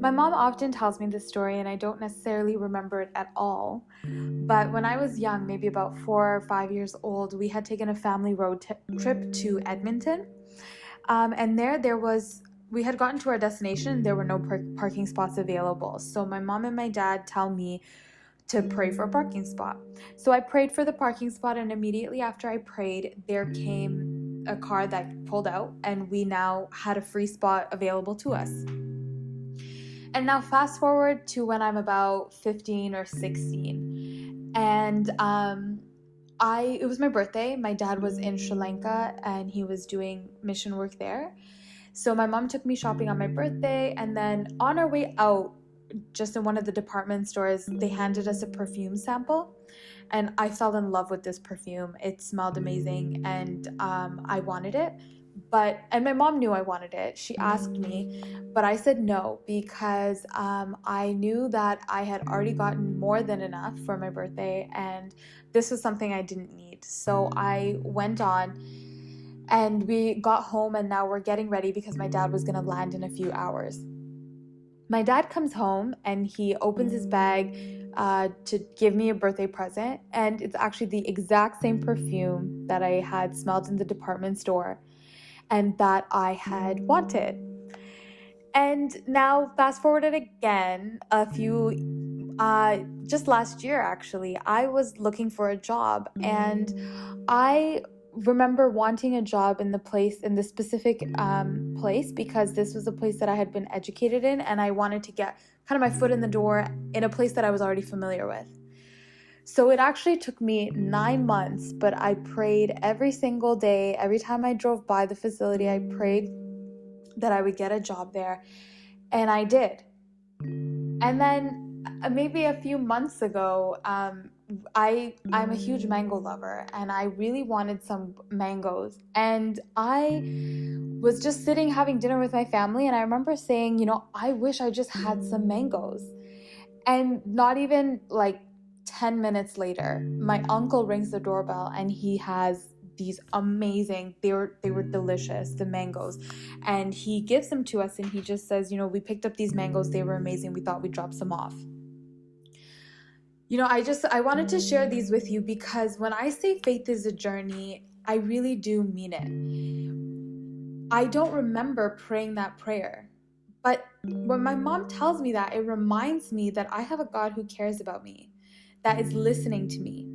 My mom often tells me this story, and I don't necessarily remember it at all. But when I was young, maybe about 4 or 5 years old, we had taken a family trip to Edmonton. And we had gotten to our destination. There were no parking spots available. So my mom and my dad tell me to pray for a parking spot. So I prayed for the parking spot, and immediately after I prayed, there came a car that pulled out, and we now had a free spot available to us. And now fast forward to when I'm about 15 or 16. And it was my birthday. My dad was in Sri Lanka and he was doing mission work there. So my mom took me shopping on my birthday, and then on our way out, just in one of the department stores, they handed us a perfume sample, and I fell in love with this perfume. It smelled amazing, and I wanted it. And my mom knew I wanted it. She asked me, but I said no because I knew that I had already gotten more than enough for my birthday, and this was something I didn't need. So I went on, and we got home, and now we're getting ready because my dad was going to land in a few hours. My dad comes home and he opens his bag to give me a birthday present, and it's actually the exact same perfume that I had smelled in the department store and that I had wanted. And now fast forwarded again just last year actually, I was looking for a job, and I remember wanting a job in the specific place, because this was a place that I had been educated in, and I wanted to get kind of my foot in the door in a place that I was already familiar with. So it actually took me 9 months, but I prayed every single day. Every time I drove by the facility, I prayed that I would get a job there, and I did. And then maybe a few months ago, I'm a huge mango lover, and I really wanted some mangoes. And I was just sitting having dinner with my family, and I remember saying, I wish I just had some mangoes. And not even like 10 minutes later, my uncle rings the doorbell, and he has these amazing, they were delicious, the mangoes, and he gives them to us, and he just says, we picked up these mangoes, they were amazing, we thought we'd drop some off. I wanted to share these with you because when I say faith is a journey, I really do mean it. I don't remember praying that prayer, but when my mom tells me that, it reminds me that I have a God who cares about me, that is listening to me.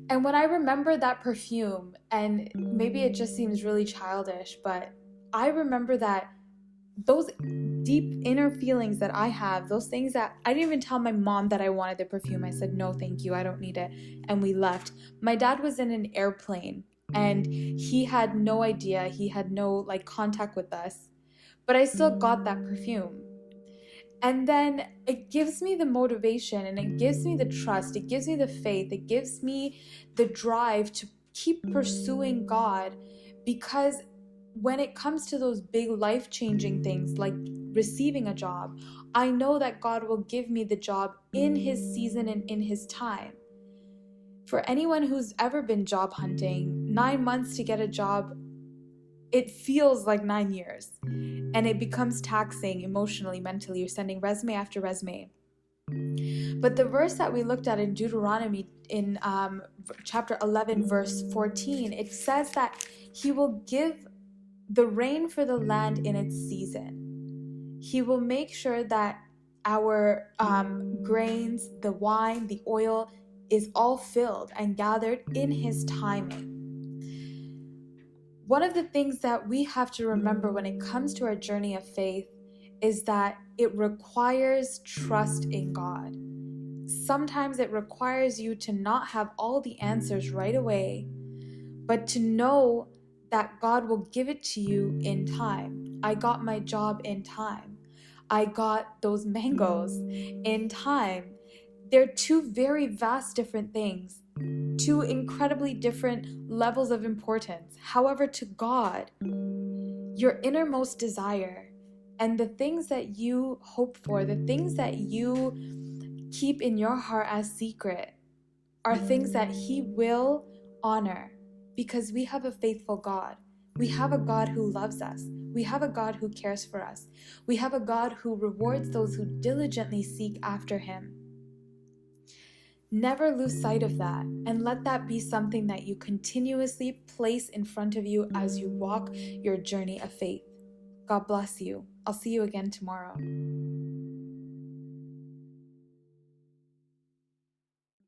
And when I remember that perfume, and maybe it just seems really childish, but I remember that those deep inner feelings that I have, those things that I didn't even tell my mom that I wanted the perfume. I said, no, thank you, I don't need it. And we left. My dad was in an airplane, and he had no idea. He had no contact with us, but I still got that perfume. And then it gives me the motivation, and it gives me the trust, it gives me the faith, it gives me the drive to keep pursuing God, because when it comes to those big life-changing things like receiving a job, I know that God will give me the job in His season and in His time. For anyone who's ever been job hunting, 9 months to get a job, it feels like 9 years. And it becomes taxing emotionally, mentally. You're sending resume after resume. But the verse that we looked at in Deuteronomy in chapter 11, verse 14, it says that He will give the rain for the land in its season. He will make sure that our grains, the wine, the oil is all filled and gathered in His timing. One of the things that we have to remember when it comes to our journey of faith is that it requires trust in God. Sometimes it requires you to not have all the answers right away, but to know that God will give it to you in time. I got my job in time. I got those mangoes in time. They're two very vast different things, two incredibly different levels of importance. However, to God, your innermost desire and the things that you hope for, the things that you keep in your heart as secret, are things that He will honor, because we have a faithful God. We have a God who loves us. We have a God who cares for us. We have a God who rewards those who diligently seek after him. Never lose sight of that, and let that be something that you continuously place in front of you as you walk your journey of faith. God bless you. I'll see you again tomorrow.